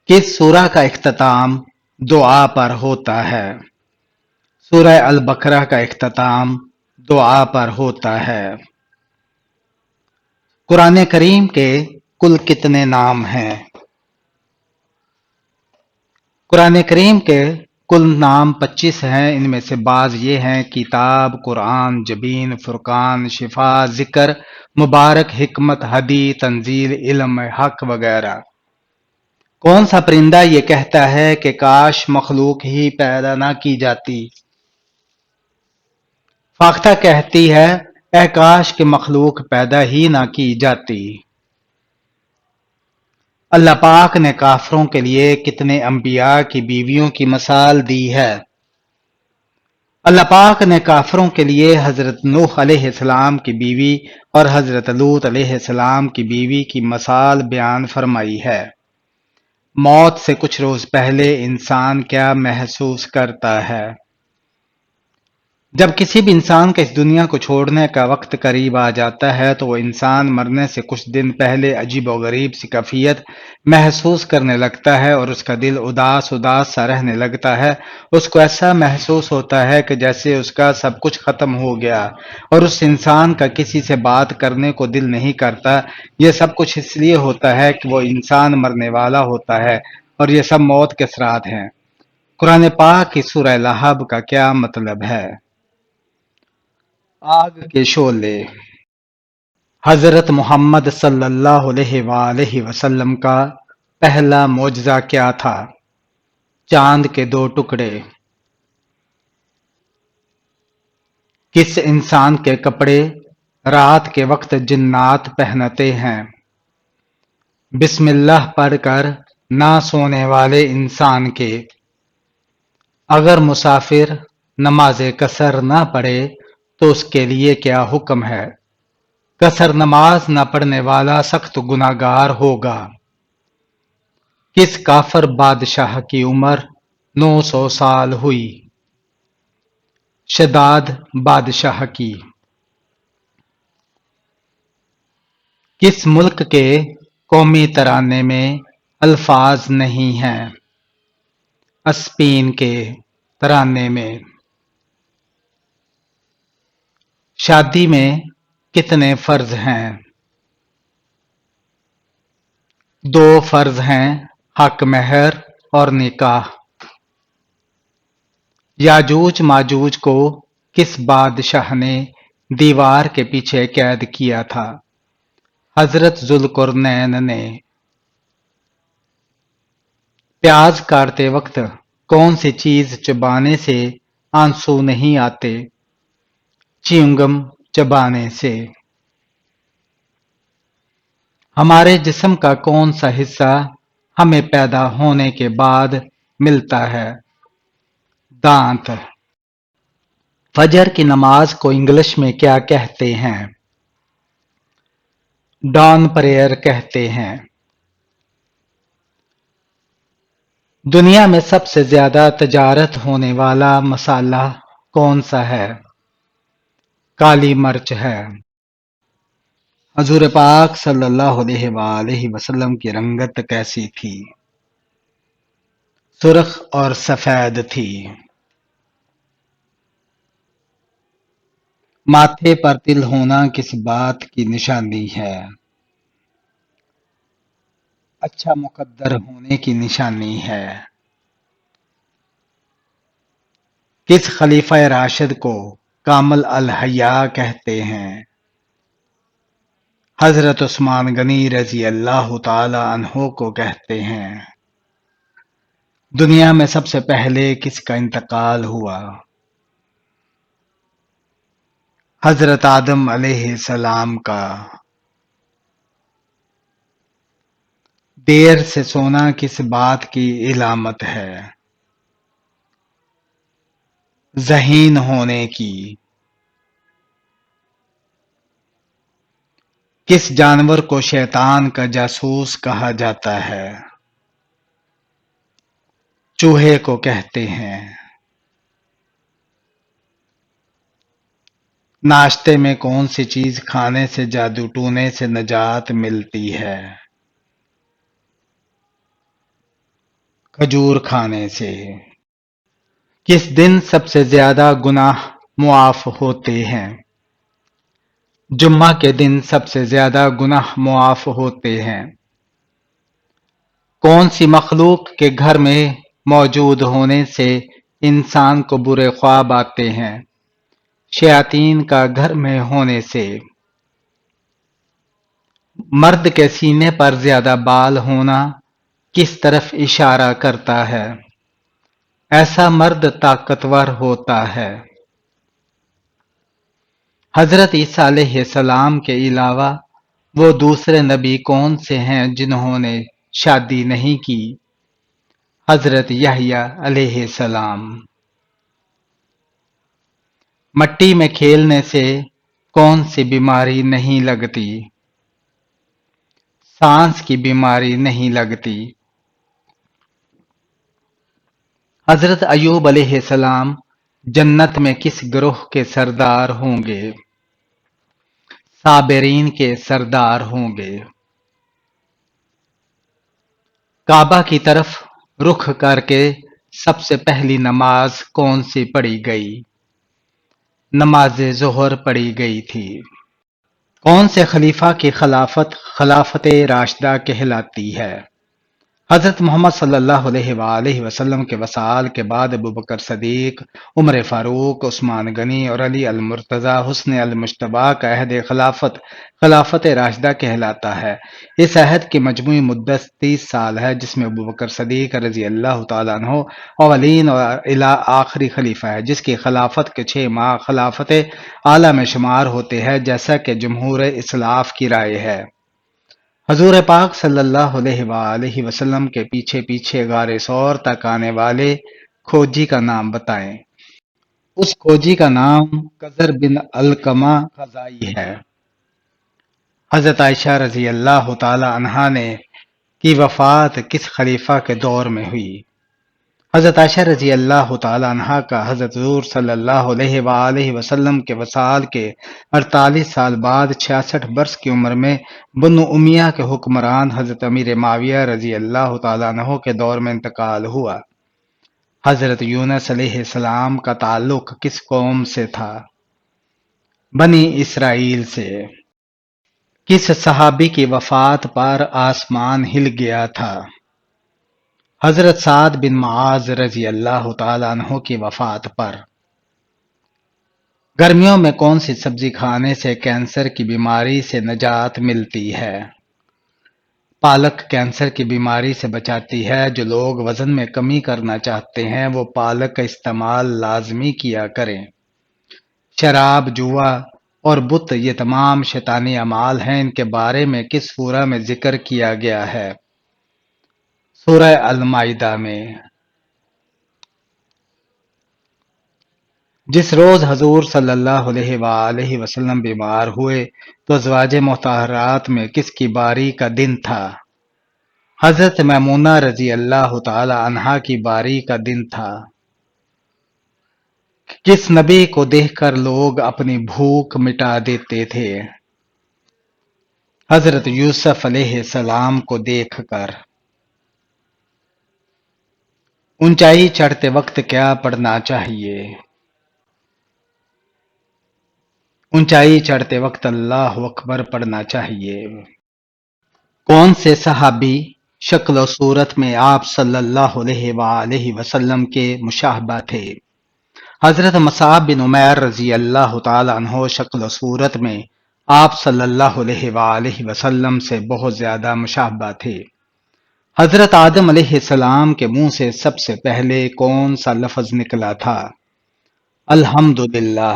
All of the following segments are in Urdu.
کس سورہ کا اختتام دعا پر ہوتا ہے؟ سورہ البقرہ کا اختتام دعا پر ہوتا ہے۔ قرآن کریم کے کل کتنے نام ہیں؟ قرآن کریم کے کل نام 25 ہیں۔ ان میں سے بعض یہ ہیں: کتاب، قرآن، جبین، فرقان، شفا، ذکر، مبارک، حکمت، ہدی، تنزیل، علم، حق وغیرہ۔ کون سا پرندہ یہ کہتا ہے کہ کاش مخلوق ہی پیدا نہ کی جاتی؟ فاختہ کہتی ہے، اے کاش کہ مخلوق پیدا ہی نہ کی جاتی۔ اللہ پاک نے کافروں کے لیے کتنے انبیاء کی بیویوں کی مثال دی ہے؟ اللہ پاک نے کافروں کے لیے حضرت نوح علیہ السلام کی بیوی اور حضرت لوط علیہ السلام کی بیوی کی مثال بیان فرمائی ہے۔ موت سے کچھ روز پہلے انسان کیا محسوس کرتا ہے؟ جب کسی بھی انسان کا اس دنیا کو چھوڑنے کا وقت قریب آ جاتا ہے تو وہ انسان مرنے سے کچھ دن پہلے عجیب و غریب سی کیفیت محسوس کرنے لگتا ہے اور اس کا دل اداس سا رہنے لگتا ہے۔ اس کو ایسا محسوس ہوتا ہے کہ جیسے اس کا سب کچھ ختم ہو گیا اور اس انسان کا کسی سے بات کرنے کو دل نہیں کرتا۔ یہ سب کچھ اس لیے ہوتا ہے کہ وہ انسان مرنے والا ہوتا ہے اور یہ سب موت کے اثرات ہیں۔ قرآن پاک کی سورہ لہب کا کیا مطلب ہے؟ آگ کے شعلے۔ حضرت محمد صلی اللہ علیہ وآلہ وسلم کا پہلا معجزہ کیا تھا؟ چاند کے 2 ٹکڑے۔ کس انسان کے کپڑے رات کے وقت جنات پہنتے ہیں؟ بسم اللہ پڑھ کر نہ سونے والے انسان کے۔ اگر مسافر نماز قصر نہ پڑھے تو اس کے لیے کیا حکم ہے؟ قصر نماز نہ پڑھنے والا سخت گناہگار ہوگا۔ کس کافر بادشاہ کی عمر 900 سال ہوئی؟ شداد بادشاہ کی۔ کس ملک کے قومی ترانے میں الفاظ نہیں ہیں؟ اسپین کے ترانے میں۔ شادی میں کتنے فرض ہیں؟ 2 فرض ہیں، حق مہر اور نکاح۔ یاجوج ماجوج کو کس بادشاہ نے دیوار کے پیچھے قید کیا تھا؟ حضرت ذوالقرنین نے۔ پیاز کاٹتے وقت کون سی چیز چبانے سے آنسو نہیں آتے؟ چیونگم چبانے سے۔ ہمارے جسم کا کون سا حصہ ہمیں پیدا ہونے کے بعد ملتا ہے؟ دانت۔ فجر کی نماز کو انگلش میں کیا کہتے ہیں؟ ڈان پریئر کہتے ہیں۔ دنیا میں سب سے زیادہ تجارت ہونے والا مسالہ کون سا ہے؟ کالی مرچ ہے۔ حضور پاک صلی اللہ علیہ وآلہ وسلم کی رنگت کیسی تھی؟ سرخ اور سفید تھی۔ ماتھے پر تل ہونا کس بات کی نشانی ہے؟ اچھا مقدر ہونے کی نشانی ہے۔ کس خلیفہ راشد کو کامل الحیاء کہتے ہیں؟ حضرت عثمان غنی رضی اللہ تعالی عنہ کو کہتے ہیں۔ دنیا میں سب سے پہلے کس کا انتقال ہوا؟ حضرت آدم علیہ السلام کا۔ دیر سے سونا کس بات کی علامت ہے؟ ذہین ہونے کی۔ کس جانور کو شیطان کا جاسوس کہا جاتا ہے؟ چوہے کو کہتے ہیں۔ ناشتے میں کون سی چیز کھانے سے جادو ٹونے سے نجات ملتی ہے؟ کھجور کھانے سے۔ کس دن سب سے زیادہ گناہ معاف ہوتے ہیں؟ جمعہ کے دن سب سے زیادہ گناہ معاف ہوتے ہیں۔ کون سی مخلوق کے گھر میں موجود ہونے سے انسان کو برے خواب آتے ہیں؟ شیاطین کا گھر میں ہونے سے۔ مرد کے سینے پر زیادہ بال ہونا کس طرف اشارہ کرتا ہے؟ ایسا مرد طاقتور ہوتا ہے۔ حضرت عیسیٰ علیہ السلام کے علاوہ وہ دوسرے نبی کون سے ہیں جنہوں نے شادی نہیں کی؟ حضرت یحییٰ علیہ السلام۔ مٹی میں کھیلنے سے کون سی بیماری نہیں لگتی؟ سانس کی بیماری نہیں لگتی۔ حضرت ایوب علیہ السلام جنت میں کس گروہ کے سردار ہوں گے؟ صابرین کے سردار ہوں گے۔ کعبہ کی طرف رخ کر کے سب سے پہلی نماز کون سی پڑھی گئی؟ نماز ظہر پڑھی گئی تھی۔ کون سے خلیفہ کی خلافت خلافت راشدہ کہلاتی ہے؟ حضرت محمد صلی اللہ علیہ وآلہ وسلم کے وصال کے بعد ابوبکر صدیق، عمر فاروق، عثمان غنی اور علی المرتضی حسن المجتبی کا عہد خلافت خلافت راشدہ کہلاتا ہے۔ اس عہد کی مجموعی مدت 30 سال ہے، جس میں ابوبکر صدیق رضی اللہ تعالیٰ عنہ اولین اور الی آخری خلیفہ ہے، جس کی خلافت کے 6 ماہ خلافت اعلیٰ میں شمار ہوتے ہیں، جیسا کہ جمہور اسلاف کی رائے ہے۔ حضور پاک صلی اللہ علیہ وآلہ وسلم کے پیچھے پیچھے غار ثور تک آنے والے کھوجی کا نام بتائیں۔ اس کھوجی کا نام قذر بن علقمہ خزاعی ہے۔ حضرت عائشہ رضی اللہ تعالی عنہا نے کی وفات کس خلیفہ کے دور میں ہوئی؟ حضرت عائشہ رضی اللہ تعالی عنہا کا حضرت حضور صلی اللہ علیہ وآلہ وسلم کے وصال کے 48 سال بعد 66 برس کی عمر میں بنو امیہ کے حکمران حضرت امیر معاویہ رضی اللہ تعالی عنہ کے دور میں انتقال ہوا۔ حضرت یونس علیہ السلام کا تعلق کس قوم سے تھا؟ بنی اسرائیل سے۔ کس صحابی کی وفات پر آسمان ہل گیا تھا؟ حضرت سعد بن معاذ رضی اللہ تعالی عنہ کی وفات پر۔ گرمیوں میں کون سی سبزی کھانے سے کینسر کی بیماری سے نجات ملتی ہے؟ پالک کینسر کی بیماری سے بچاتی ہے۔ جو لوگ وزن میں کمی کرنا چاہتے ہیں وہ پالک کا استعمال لازمی کیا کریں۔ شراب، جوا اور بت یہ تمام شیطانی اعمال ہیں، ان کے بارے میں کس سورہ میں ذکر کیا گیا ہے؟ سورہ المائدہ میں۔ جس روز حضور صلی اللہ علیہ وآلہ وسلم بیمار ہوئے تو ازواج مطہرات میں کس کی باری کا دن تھا؟ حضرت میمونہ رضی اللہ تعالی عنہا کی باری کا دن تھا۔ کس نبی کو دیکھ کر لوگ اپنی بھوک مٹا دیتے تھے؟ حضرت یوسف علیہ السلام کو دیکھ کر۔ اونچائی چڑھتے وقت کیا پڑھنا چاہیے؟ اونچائی چڑھتے وقت اللہ اکبر پڑھنا چاہیے۔ کون سے صحابی شکل و صورت میں آپ صلی اللہ علیہ وآلہ وسلم کے مشابہ تھے؟ حضرت مصعب بن عمیر رضی اللہ تعالی عنہ شکل و صورت میں آپ صلی اللہ علیہ وآلہ وسلم سے بہت زیادہ مشابہ تھے۔ حضرت آدم علیہ السلام کے منہ سے سب سے پہلے کون سا لفظ نکلا تھا؟ الحمدللہ۔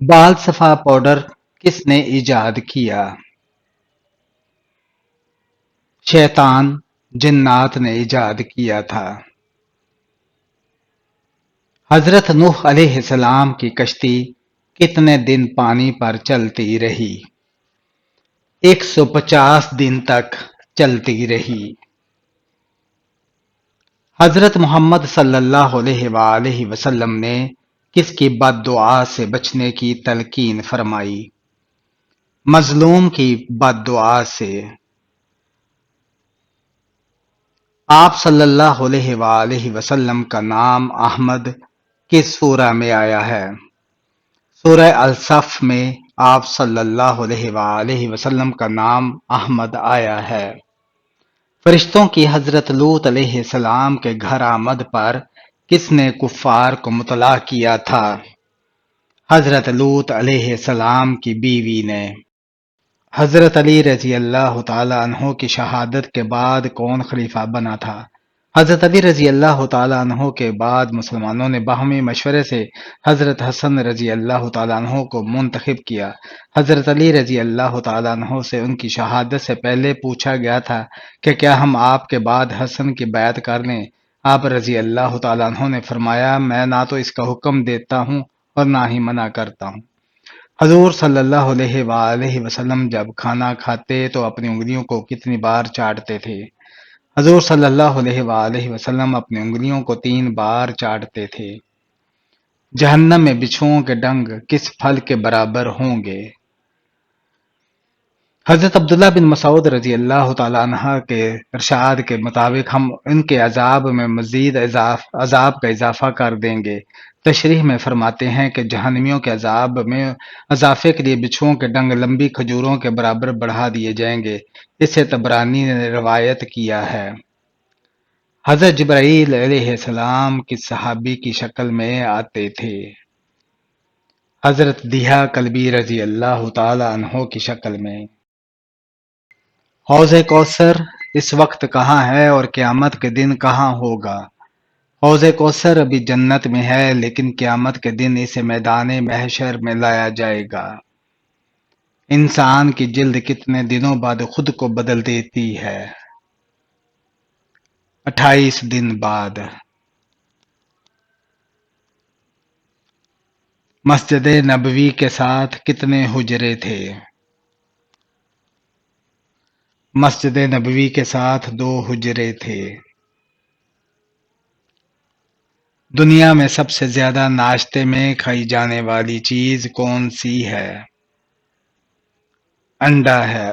بال صفا پاؤڈر کس نے ایجاد کیا؟ شیطان جنات نے ایجاد کیا تھا۔ حضرت نوح علیہ السلام کی کشتی کتنے دن پانی پر چلتی رہی؟ 150 دن تک چلتی رہی۔ حضرت محمد صلی اللہ علیہ وآلہ وسلم نے کس کی بد دعا سے بچنے کی تلقین فرمائی؟ مظلوم کی بد دعا سے۔ آپ صلی اللہ علیہ وآلہ وسلم کا نام احمد کس سورہ میں آیا ہے؟ سورہ الصف میں آپ صلی اللہ علیہ وآلہ وسلم کا نام احمد آیا ہے۔ فرشتوں کی حضرت لوط علیہ السلام کے گھر آمد پر کس نے کفار کو مطلع کیا تھا؟ حضرت لوط علیہ السلام کی بیوی نے۔ حضرت علی رضی اللہ تعالی عنہ کی شہادت کے بعد کون خلیفہ بنا تھا؟ حضرت علی رضی اللہ تعالیٰ عنہ کے بعد مسلمانوں نے باہمی مشورے سے حضرت حسن رضی اللہ تعالیٰ عنہ کو منتخب کیا۔ حضرت علی رضی اللہ تعالیٰ عنہ سے ان کی شہادت سے پہلے پوچھا گیا تھا کہ کیا ہم آپ کے بعد حسن کی بیعت کر لیں؟ آپ رضی اللہ تعالیٰ عنہ نے فرمایا، میں نہ تو اس کا حکم دیتا ہوں اور نہ ہی منع کرتا ہوں۔ حضور صلی اللہ علیہ وآلہ وسلم جب کھانا کھاتے تو اپنی انگلیوں کو کتنی بار چاٹتے تھے؟ حضور صلی اللہ علیہ وآلہ وسلم اپنی انگلیوں کو 3 بار چاٹتے تھے۔ جہنم میں بچھوؤں کے ڈنگ کس پھل کے برابر ہوں گے؟ حضرت عبداللہ بن مسعود رضی اللہ تعالیٰ عنہ کے ارشاد کے مطابق ہم ان کے عذاب میں مزید عذاب کا اضافہ کر دیں گے۔ تشریح میں فرماتے ہیں کہ جہنمیوں کے عذاب میں اضافے کے لیے بچھوؤں کے ڈنگ لمبی کھجوروں کے برابر بڑھا دیے جائیں گے۔ اسے طبرانی نے روایت کیا ہے۔ حضرت جبرائیل علیہ السلام کس صحابی کی شکل میں آتے تھے؟ حضرت دیہا کلبی رضی اللہ تعالی عنہ کی شکل میں۔ حوض کوثر اس وقت کہاں ہے اور قیامت کے دن کہاں ہوگا؟ حوض کوثر ابھی جنت میں ہے، لیکن قیامت کے دن اسے میدان محشر میں لایا جائے گا۔ انسان کی جلد کتنے دنوں بعد خود کو بدل دیتی ہے؟ 28 دن بعد۔ مسجد نبوی کے ساتھ کتنے حجرے تھے؟ مسجد نبوی کے ساتھ 2 حجرے تھے۔ دنیا میں سب سے زیادہ ناشتے میں کھائی جانے والی چیز کون سی ہے؟ انڈا ہے۔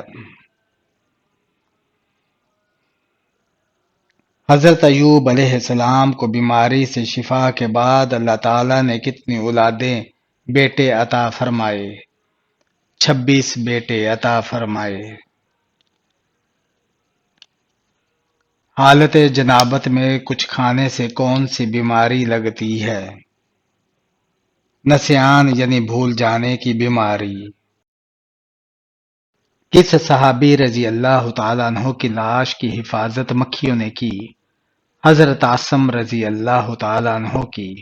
حضرت ایوب علیہ السلام کو بیماری سے شفا کے بعد اللہ تعالیٰ نے کتنی اولادیں بیٹے عطا فرمائے؟ 26 بیٹے عطا فرمائے۔ حالت جنابت میں کچھ کھانے سے کون سی بیماری لگتی ہے؟ نسیان یعنی بھول جانے کی بیماری۔ کس صحابی رضی اللہ تعالیٰ عنہ کی لاش کی حفاظت مکھیوں نے کی؟ حضرت عاصم رضی اللہ تعالیٰ عنہ کی۔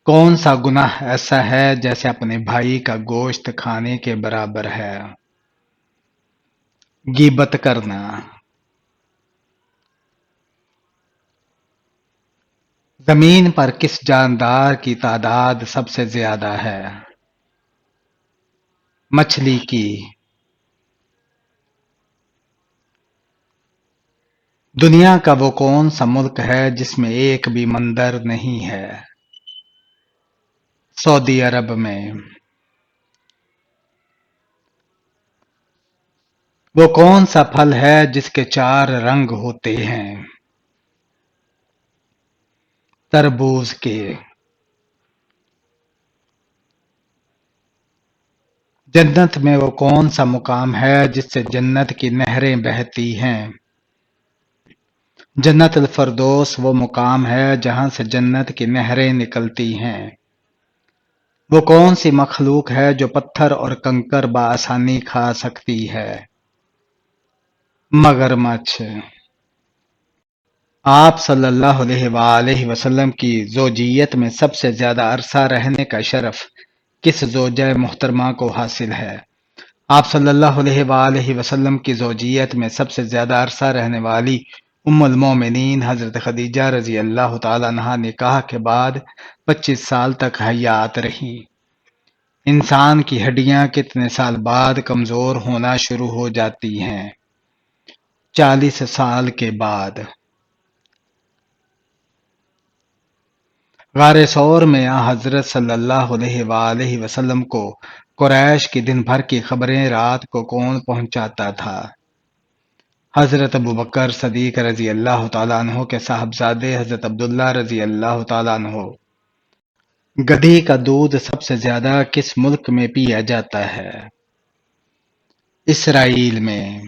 کون سا گناہ ایسا ہے جیسے اپنے بھائی کا گوشت کھانے کے برابر ہے؟ غیبت کرنا۔ زمین پر کس جاندار کی تعداد سب سے زیادہ ہے؟ مچھلی کی۔ دنیا کا وہ کون سا ملک ہے جس میں ایک بھی مندر نہیں ہے؟ سعودی عرب میں۔ وہ کون سا پھل ہے جس کے 4 رنگ ہوتے ہیں؟ تربوز کے۔ جنت میں وہ کون سا مقام ہے جس سے جنت کی نہریں بہتی ہیں؟ جنت الفردوس وہ مقام ہے جہاں سے جنت کی نہریں نکلتی ہیں۔ وہ کون سی مخلوق ہے جو پتھر اور کنکر بآسانی کھا سکتی ہے؟ مگرمچھ۔ آپ صلی اللہ علیہ وآلہ وسلم کی زوجیت میں سب سے زیادہ عرصہ رہنے کا شرف کس زوجہ محترمہ کو حاصل ہے؟ آپ صلی اللہ علیہ وآلہ وسلم کی زوجیت میں سب سے زیادہ عرصہ رہنے والی ام المومنین حضرت خدیجہ رضی اللہ تعالی عنہا نکاح کے بعد 25 سال تک حیات رہیں۔ انسان کی ہڈیاں کتنے سال بعد کمزور ہونا شروع ہو جاتی ہیں؟ 40 سال کے بعد۔ غار ثور میں حضرت صلی اللہ علیہ وآلہ وسلم کو قریش کی دن بھر کی خبریں رات کو کون پہنچاتا تھا؟ حضرت ابو بکر صدیق رضی اللہ تعالیٰ عنہ کے صاحبزادے حضرت عبداللہ رضی اللہ تعالیٰ عنہ۔ گدھی کا دودھ سب سے زیادہ کس ملک میں پیا جاتا ہے؟ اسرائیل میں۔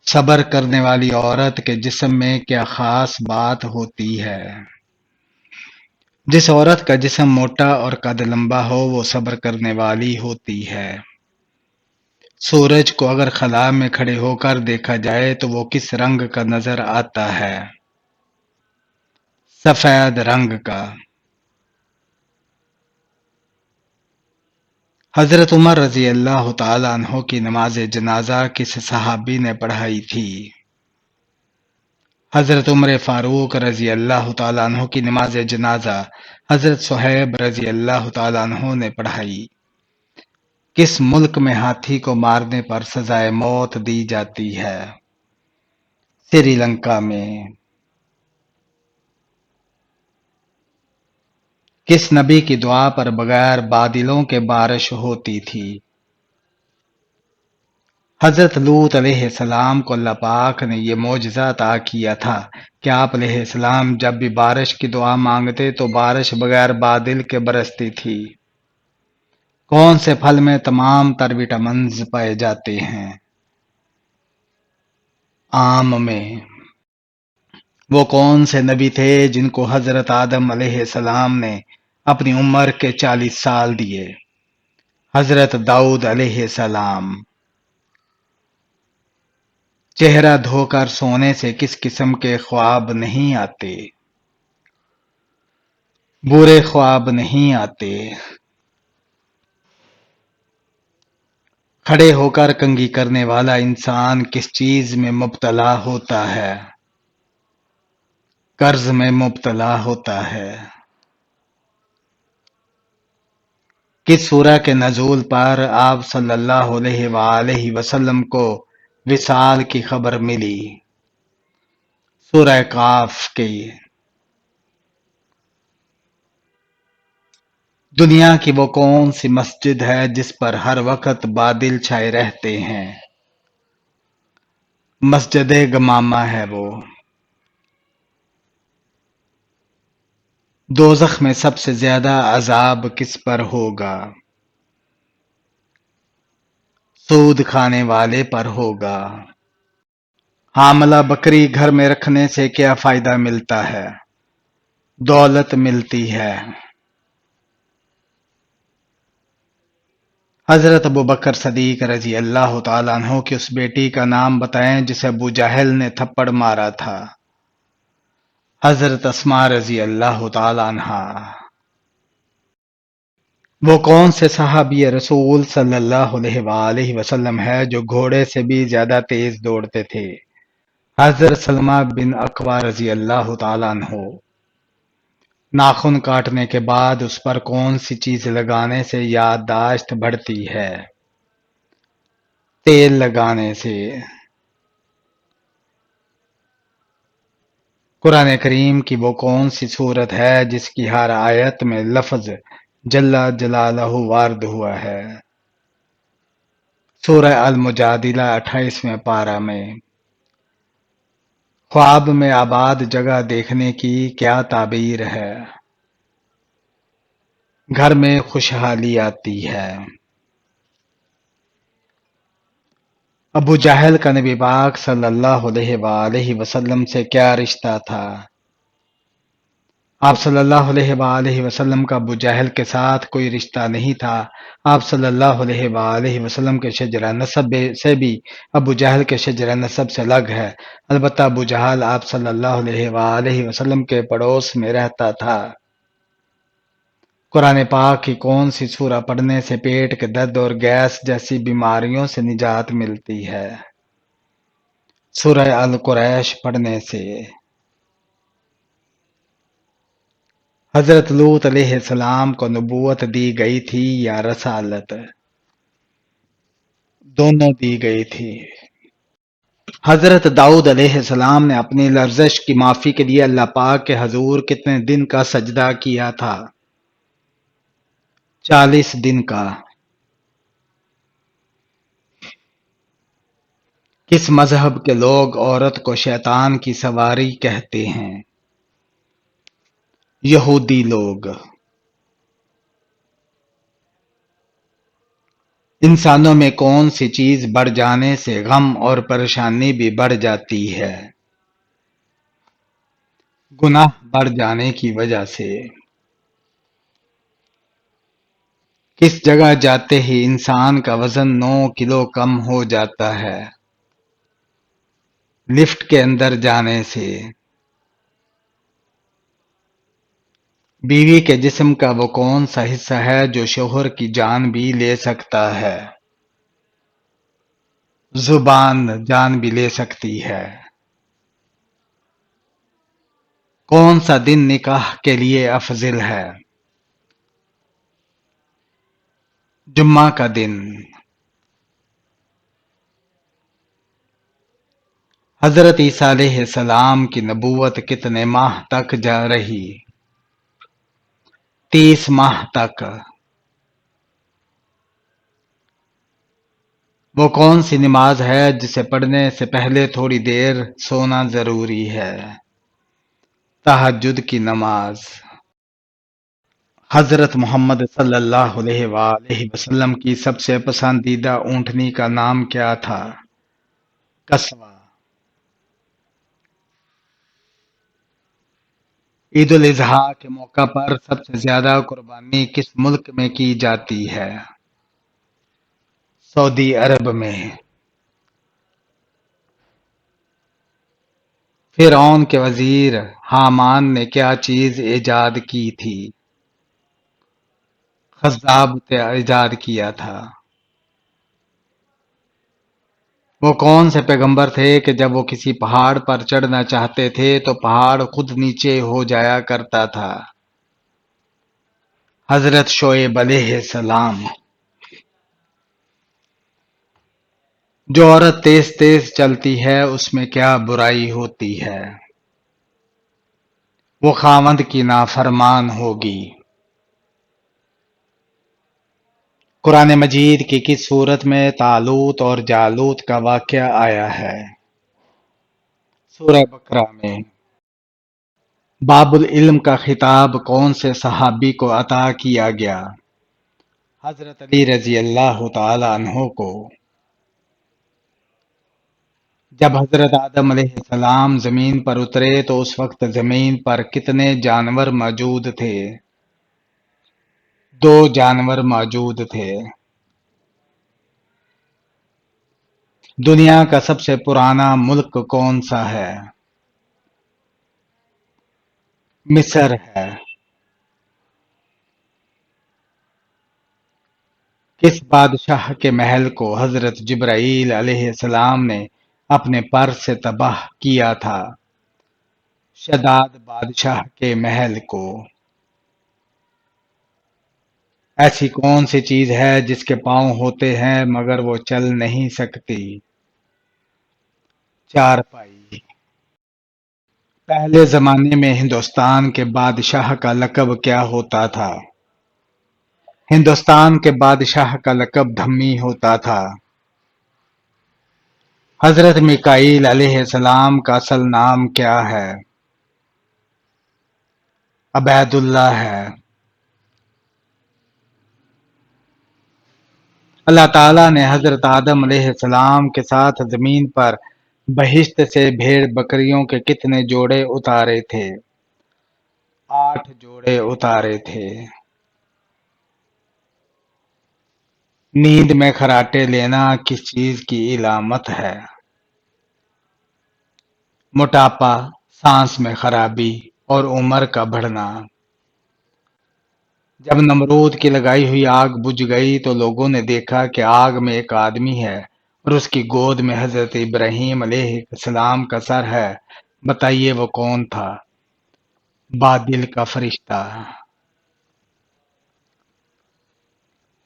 صبر کرنے والی عورت کے جسم میں کیا خاص بات ہوتی ہے؟ جس عورت کا جسم موٹا اور قد لمبا ہو وہ صبر کرنے والی ہوتی ہے۔ سورج کو اگر خلا میں کھڑے ہو کر دیکھا جائے تو وہ کس رنگ کا نظر آتا ہے؟ سفید رنگ کا۔ حضرت عمر رضی اللہ تعالی عنہ کی نماز جنازہ کس صحابی نے پڑھائی تھی؟ حضرت عمر فاروق رضی اللہ تعالی عنہ کی نماز جنازہ حضرت صہیب رضی اللہ تعالی عنہ نے پڑھائی۔ کس ملک میں ہاتھی کو مارنے پر سزائے موت دی جاتی ہے؟ سری لنکا میں۔ کس نبی کی دعا پر بغیر بادلوں کے بارش ہوتی تھی؟ حضرت لوط علیہ السلام کو اللہ پاک نے یہ معجزہ عطا کیا تھا کہ آپ علیہ السلام جب بھی بارش کی دعا مانگتے تو بارش بغیر بادل کے برستی تھی۔ کون سے پھل میں تمام تر وٹامنز پائے جاتے ہیں؟ آم میں۔ وہ کون سے نبی تھے جن کو حضرت آدم علیہ السلام نے اپنی عمر کے 40 سال دیے؟ حضرت داؤد علیہ السلام۔ چہرہ دھو کر سونے سے کس قسم کے خواب نہیں آتے؟ برے خواب نہیں آتے۔ کھڑے ہو کر کنگھی کرنے والا انسان کس چیز میں مبتلا ہوتا ہے؟ قرض میں مبتلا ہوتا ہے۔ کس سورہ کے نزول پر آپ صلی اللہ علیہ وآلہ وسلم کو وصال کی خبر ملی؟ سورہ قاف کی۔ دنیا کی وہ کون سی مسجد ہے جس پر ہر وقت بادل چھائے رہتے ہیں؟ مسجد گمامہ ہے وہ۔ دوزخ میں سب سے زیادہ عذاب کس پر ہوگا؟ سود کھانے والے پر ہوگا۔ حاملہ بکری گھر میں رکھنے سے کیا فائدہ ملتا ہے؟ دولت ملتی ہے۔ حضرت ابو بکر صدیق رضی اللہ تعالیٰ عنہ کی اس بیٹی کا نام بتائیں جسے ابو جہل نے تھپڑ مارا تھا؟ حضرت اسماء رضی اللہ تعالیٰ عنہا۔ وہ کون سے صحابی رسول صلی اللہ علیہ وآلہ وسلم ہے جو گھوڑے سے بھی زیادہ تیز دوڑتے تھے؟ حضرت سلمہ بن اکوع رضی اللہ تعالیٰ عنہ۔ ناخن کاٹنے کے بعد اس پر کون سی چیز لگانے سے یادداشت بڑھتی ہے؟ تیل لگانے سے۔ قرآن کریم کی وہ کون سی صورت ہے جس کی ہر آیت میں لفظ جل جلالہ وارد ہوا ہے؟ سورہ المجادلہ 28ویں پارہ میں۔ خواب میں آباد جگہ دیکھنے کی کیا تعبیر ہے؟ گھر میں خوشحالی آتی ہے۔ ابو جہل کا نبی پاک صلی اللہ علیہ وآلہ وسلم سے کیا رشتہ تھا؟ آپ صلی اللہ علیہ وآلہ وسلم کا ابو جہل کے ساتھ کوئی رشتہ نہیں تھا۔ آپ صلی اللہ علیہ وآلہ وسلم کے شجرہ نسب سے بھی ابو جہل کے شجرہ نسب سے الگ ہے، البتہ ابو جہل آپ صلی اللہ علیہ وآلہ وسلم کے پڑوس میں رہتا تھا۔ قرآن پاک کی کون سی سورہ پڑھنے سے پیٹ کے درد اور گیس جیسی بیماریوں سے نجات ملتی ہے؟ سورہ القریش پڑھنے سے۔ حضرت لوط علیہ السلام کو نبوت دی گئی تھی یا رسالت؟ دونوں دی گئی تھی۔ حضرت داؤد علیہ السلام نے اپنی لرزش کی معافی کے لیے اللہ پاک کے حضور کتنے دن کا سجدہ کیا تھا؟ 40 دن کا۔ کس مذہب کے لوگ عورت کو شیطان کی سواری کہتے ہیں؟ یہودی لوگ۔ انسانوں میں کون سی چیز بڑھ جانے سے غم اور پریشانی بھی بڑھ جاتی ہے؟ گناہ بڑھ جانے کی وجہ سے۔ کس جگہ جاتے ہی انسان کا وزن 9 کلو کم ہو جاتا ہے؟ لفٹ کے اندر جانے سے۔ بیوی کے جسم کا وہ کون سا حصہ ہے جو شوہر کی جان بھی لے سکتا ہے؟ زبان جان بھی لے سکتی ہے۔ کون سا دن نکاح کے لیے افضل ہے؟ جمعہ کا دن۔ حضرت عیسیٰ علیہ السلام کی نبوت کتنے ماہ تک جا رہی؟ 30 ماہ تک۔ وہ کون سی نماز ہے جسے پڑھنے سے پہلے تھوڑی دیر سونا ضروری ہے؟ تہجد کی نماز۔ حضرت محمد صلی اللہ علیہ وآلہ وسلم کی سب سے پسندیدہ اونٹنی کا نام کیا تھا؟ قصوہ۔ عید الاضحیٰ کے موقع پر سب سے زیادہ قربانی کس ملک میں کی جاتی ہے؟ سعودی عرب میں۔ فرعون کے وزیر حامان نے کیا چیز ایجاد کی تھی؟ خضاب ایجاد کیا تھا۔ وہ کون سے پیغمبر تھے کہ جب وہ کسی پہاڑ پر چڑھنا چاہتے تھے تو پہاڑ خود نیچے ہو جایا کرتا تھا؟ حضرت شعیب علیہ السلام۔ جو عورت تیز تیز چلتی ہے اس میں کیا برائی ہوتی ہے؟ وہ خاوند کی نافرمان ہوگی۔ قرآن مجید کی کس صورت میں طالوت اور جالوت کا واقعہ آیا ہے؟ سورہ بقرہ میں۔ باب العلم کا خطاب کون سے صحابی کو عطا کیا گیا؟ حضرت علی رضی اللہ تعالی عنہ کو۔ جب حضرت آدم علیہ السلام زمین پر اترے تو اس وقت زمین پر کتنے جانور موجود تھے؟ 2 جانور موجود تھے۔ دنیا کا سب سے پرانا ملک کون سا ہے؟ مصر ہے۔ کس بادشاہ کے محل کو حضرت جبرائیل علیہ السلام نے اپنے پر سے تباہ کیا تھا؟ شداد بادشاہ کے محل کو۔ ایسی کون سی چیز ہے جس کے پاؤں ہوتے ہیں مگر وہ چل نہیں سکتی؟ چارپائی۔ پہلے زمانے میں ہندوستان کے بادشاہ کا لقب کیا ہوتا تھا؟ ہندوستان کے بادشاہ کا لقب دھمی ہوتا تھا۔ حضرت میکائیل علیہ السلام کا اصل نام کیا ہے؟ عبید اللہ ہے۔ اللہ تعالیٰ نے حضرت آدم علیہ السلام کے ساتھ زمین پر بہشت سے بھیڑ بکریوں کے کتنے جوڑے اتارے تھے؟ 8 جوڑے اتارے تھے۔ نیند میں خراٹے لینا کس چیز کی علامت ہے؟ موٹاپا، سانس میں خرابی اور عمر کا بڑھنا۔ جب نمرود کی لگائی ہوئی آگ بجھ گئی تو لوگوں نے دیکھا کہ آگ میں ایک آدمی ہے اور اس کی گود میں حضرت ابراہیم علیہ السلام کا سر ہے، بتائیے وہ کون تھا؟ بادل کا فرشتہ۔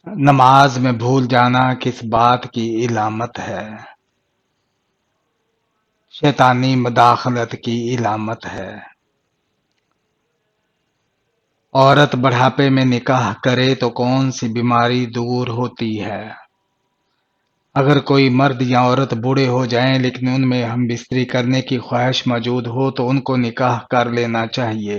نماز میں بھول جانا کس بات کی علامت ہے؟ شیطانی مداخلت کی علامت ہے۔ عورت بڑھاپے میں نکاح کرے تو کون سی بیماری دور ہوتی ہے؟ اگر کوئی مرد یا عورت بوڑھے ہو جائیں لیکن ان میں ہم بستری کرنے کی خواہش موجود ہو تو ان کو نکاح کر لینا چاہیے،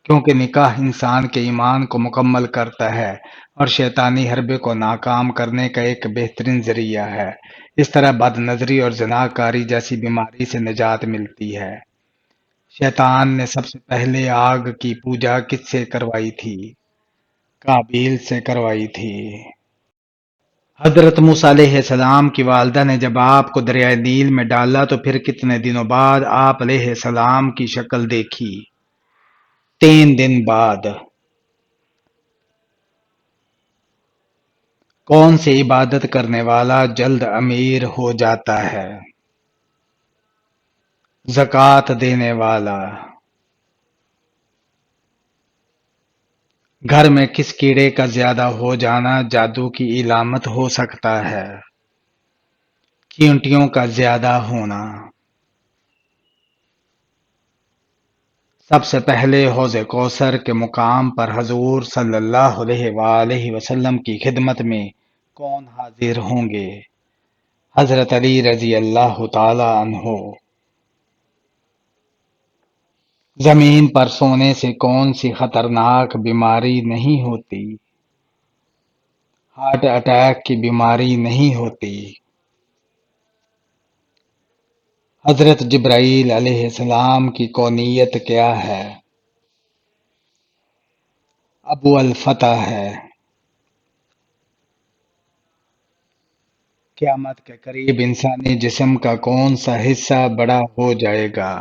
کیونکہ نکاح انسان کے ایمان کو مکمل کرتا ہے اور شیطانی حربے کو ناکام کرنے کا ایک بہترین ذریعہ ہے۔ اس طرح بد نظری اور زناکاری جیسی بیماری سے نجات ملتی ہے۔ شیطان نے سب سے پہلے آگ کی پوجا کس سے کروائی تھی؟ قابیل سے کروائی تھی۔ حضرت موسیٰ علیہ السلام کی والدہ نے جب آپ کو دریائے نیل میں ڈالا تو پھر کتنے دنوں بعد آپ علیہ السلام کی شکل دیکھی؟ 3 دن بعد۔ کون سی عبادت کرنے والا جلد امیر ہو جاتا ہے؟ زکوٰۃ دینے والا۔ گھر میں کس کیڑے کا زیادہ ہو جانا جادو کی علامت ہو سکتا ہے؟ چیونٹیوں کا زیادہ ہونا۔ سب سے پہلے حوض کوثر کے مقام پر حضور صلی اللہ علیہ وآلہ وسلم کی خدمت میں کون حاضر ہوں گے؟ حضرت علی رضی اللہ تعالی عنہ۔ زمین پر سونے سے کون سی خطرناک بیماری نہیں ہوتی؟ ہارٹ اٹیک کی بیماری نہیں ہوتی۔ حضرت جبرائیل علیہ السلام کی کونیت کیا ہے؟ ابو الفتح ہے۔ قیامت کے قریب انسانی جسم کا کون سا حصہ بڑا ہو جائے گا؟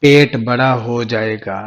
پیٹ بڑا ہو جائے گا۔